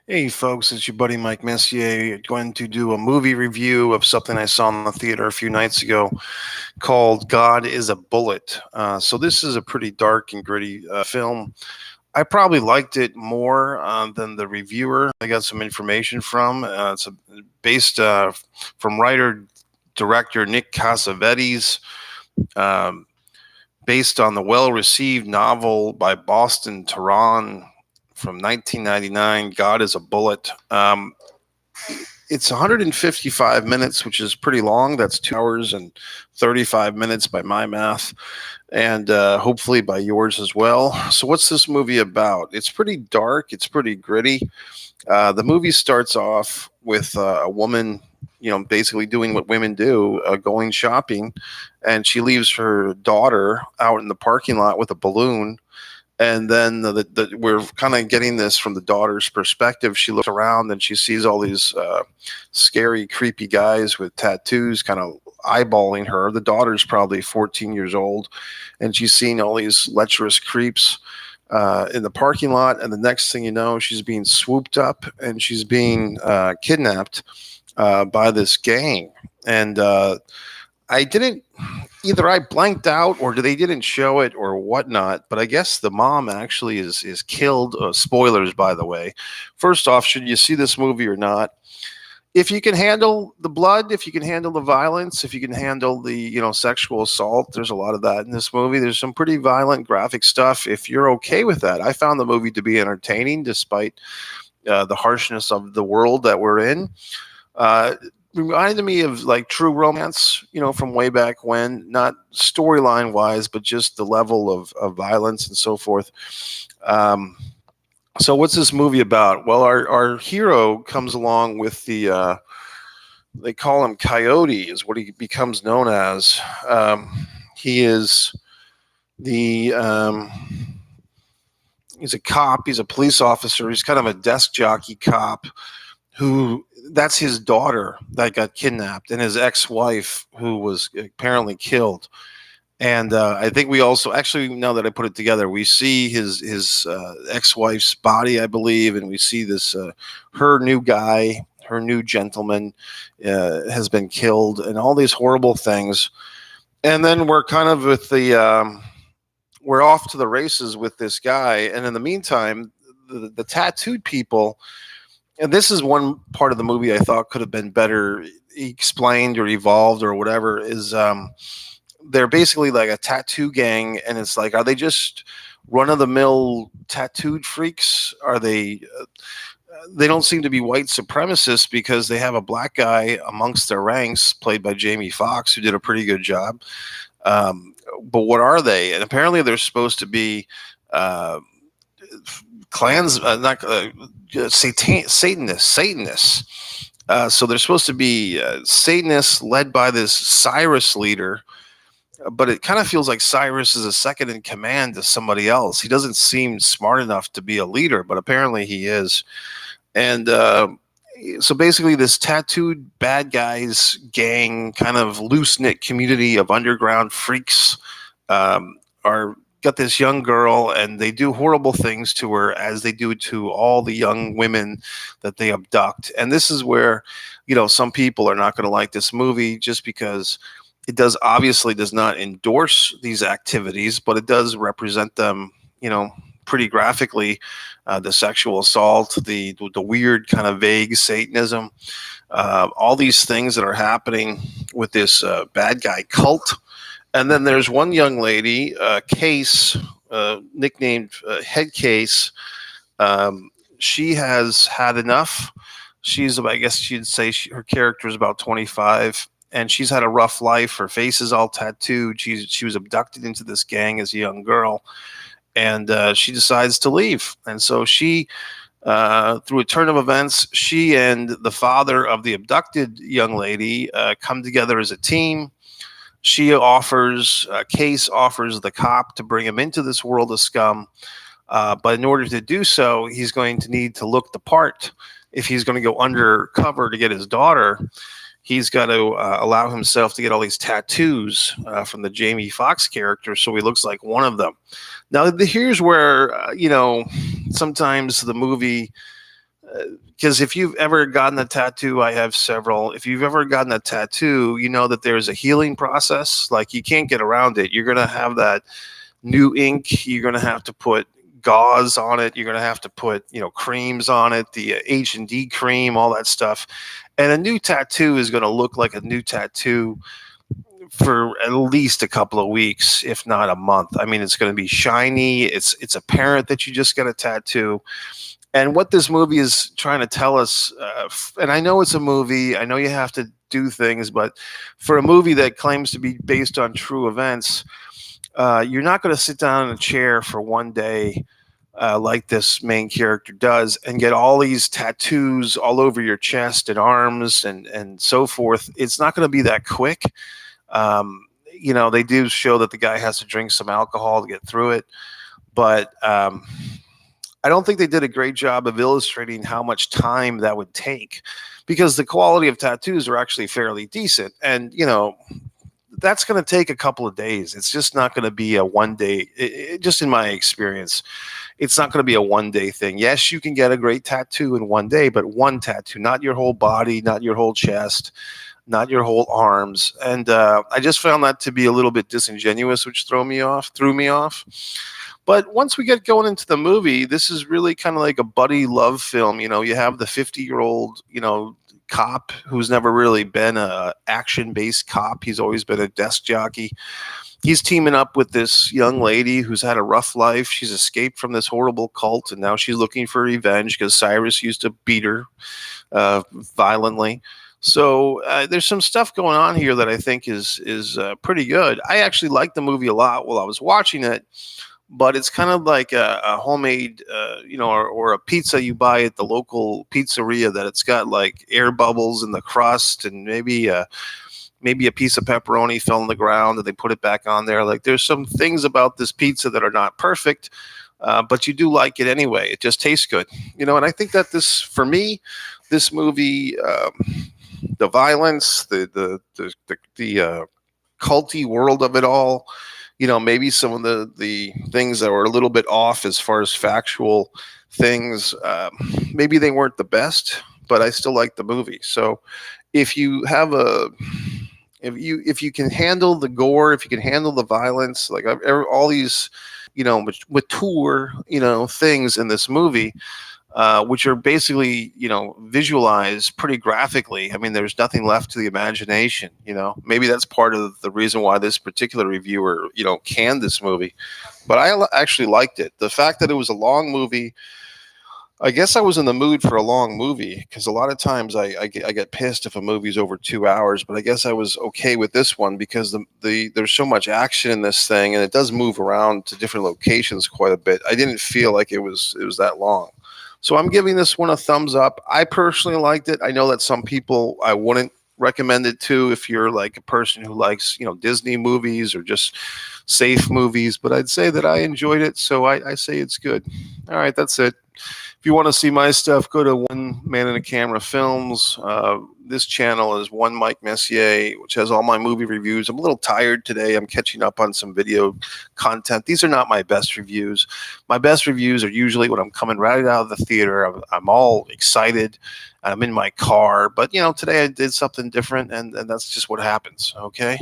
Hey folks, it's your buddy Mike Messier going to do a movie review of something I saw in the theater a few nights ago called God is a Bullet. So this is a pretty dark and gritty film. I probably liked it more than the reviewer I got some information from. Based from writer director Nick Cassavetes, um, based on the well-received novel by Boston Teran from 1999, God is a Bullet. It's 155 minutes, which is pretty long. That's 2 hours and 35 minutes by my math, and hopefully by yours as well. So, what's this movie about? It's pretty dark, it's pretty gritty. The movie starts off with a woman, basically doing what women do, going shopping, and she leaves her daughter out in the parking lot with a balloon. And then we're kind of getting this from the daughter's perspective. She looks around and she sees all these scary, creepy guys with tattoos kind of eyeballing her. The daughter's probably 14 years old, and she's seeing all these lecherous creeps in the parking lot. And the next thing you know, she's being swooped up and she's being kidnapped by this gang. And I didn't either I blanked out or they didn't show it or whatnot. But I guess the mom actually is killed. Spoilers, by the way. First off, should you see this movie or not? If you can handle the blood, if you can handle the violence, if you can handle the sexual assault, there's a lot of that in this movie. There's some pretty violent, graphic stuff. If you're okay with that, I found the movie to be entertaining despite the harshness of the world that we're in. Uh, Reminded me of like True Romance, from way back when, not storyline wise, but just the level of violence and so forth. Um, so, what's this movie about? Well, our hero comes along with they call him Coyote, is what he becomes known as. He is the. He's a cop. He's a police officer. He's kind of a desk jockey cop who that's his daughter that got kidnapped and his ex-wife who was apparently killed. And I think we also actually, now that I put it together, we see his ex-wife's body, I believe, and we see this her new guy, her new gentleman has been killed, and all these horrible things. And then we're kind of with we're off to the races with this guy, and in the meantime, the tattooed people. And this is one part of the movie I thought could have been better explained or evolved or whatever. Is they're basically like a tattoo gang, and it's like, are they just run of the mill tattooed freaks? Are they? They don't seem to be white supremacists because they have a black guy amongst their ranks, played by Jamie Foxx, who did a pretty good job. But what are they? And apparently, they're supposed to be. Clans, not Satanists. So they're supposed to be Satanists led by this Cyrus leader, but it kind of feels like Cyrus is a second in command to somebody else. He doesn't seem smart enough to be a leader, but apparently he is. And so basically, this tattooed bad guys gang, kind of loose knit community of underground freaks, are got this young girl, and they do horrible things to her, as they do to all the young women that they abduct. And this is where, some people are not going to like this movie just because it does not endorse these activities, but it does represent them, pretty graphically. The sexual assault, the weird kind of vague Satanism, all these things that are happening with this bad guy cult. And then there's one young lady, Case, nicknamed Head Case. She has had enough. I guess you'd say her character is about 25, and she's had a rough life. Her face is all tattooed. She was abducted into this gang as a young girl, and she decides to leave. And so she, through a turn of events, she and the father of the abducted young lady come together as a team. Case offers the cop to bring him into this world of scum. But in order to do so, he's going to need to look the part. If he's going to go undercover to get his daughter, he's got to allow himself to get all these tattoos from the Jamie Foxx character, so he looks like one of them. Now, here's where, sometimes the movie Because if you've ever gotten a tattoo, I have several. If you've ever gotten a tattoo, you know that there's a healing process. Like, you can't get around it. You're going to have that new ink. You're going to have to put gauze on it. You're going to have to put, creams on it, the H&D cream, all that stuff. And a new tattoo is going to look like a new tattoo for at least a couple of weeks, if not a month. I mean, it's going to be shiny. It's apparent that you just got a tattoo. And what this movie is trying to tell us, and I know it's a movie, I know you have to do things, but for a movie that claims to be based on true events, you're not going to sit down in a chair for one day like this main character does and get all these tattoos all over your chest and arms and so forth. It's not going to be that quick. They do show that the guy has to drink some alcohol to get through it, but I don't think they did a great job of illustrating how much time that would take, because the quality of tattoos are actually fairly decent. And, that's going to take a couple of days. It's just not going to be a one day, just in my experience, it's not going to be a one day thing. Yes, you can get a great tattoo in one day, but one tattoo, not your whole body, not your whole chest, not your whole arms. And I just found that to be a little bit disingenuous, which threw me off. But once we get going into the movie, this is really kind of like a buddy love film. You have the 50-year-old, cop who's never really been a action-based cop. He's always been a desk jockey. He's teaming up with this young lady who's had a rough life. She's escaped from this horrible cult, and now she's looking for revenge because Cyrus used to beat her violently. So there's some stuff going on here that I think is pretty good. I actually liked the movie a lot while I was watching it. But it's kind of like a homemade, or a pizza you buy at the local pizzeria that it's got like air bubbles in the crust, and maybe a piece of pepperoni fell on the ground and they put it back on there. Like, there's some things about this pizza that are not perfect, but you do like it anyway. It just tastes good, And I think that for me, this movie, the violence, the culty world of it all. Maybe some of the things that were a little bit off as far as factual things, maybe they weren't the best, but I still like the movie. So if you have if you can handle the gore, if you can handle the violence, like all these, mature, things in this movie, which are basically, visualized pretty graphically. I mean, there's nothing left to the imagination. Maybe that's part of the reason why this particular reviewer, canned this movie. But I actually liked it. The fact that it was a long movie, I guess I was in the mood for a long movie, because a lot of times I get pissed if a movie's over 2 hours. But I guess I was okay with this one because there's so much action in this thing, and it does move around to different locations quite a bit. I didn't feel like it was that long. So I'm giving this one a thumbs up. I personally liked it. I know that some people I wouldn't recommend it to if you're like a person who likes, Disney movies or just safe movies, but I'd say that I enjoyed it. So I say it's good. All right, that's it. If you want to see my stuff, go to One Man and a Camera Films. This channel is One Mike Messier, which has all my movie reviews. I'm a little tired today. I'm catching up on some video content. These are not my best reviews. My best reviews are usually when I'm coming right out of the theater. I'm all excited. I'm in my car. But, today I did something different, and that's just what happens, okay?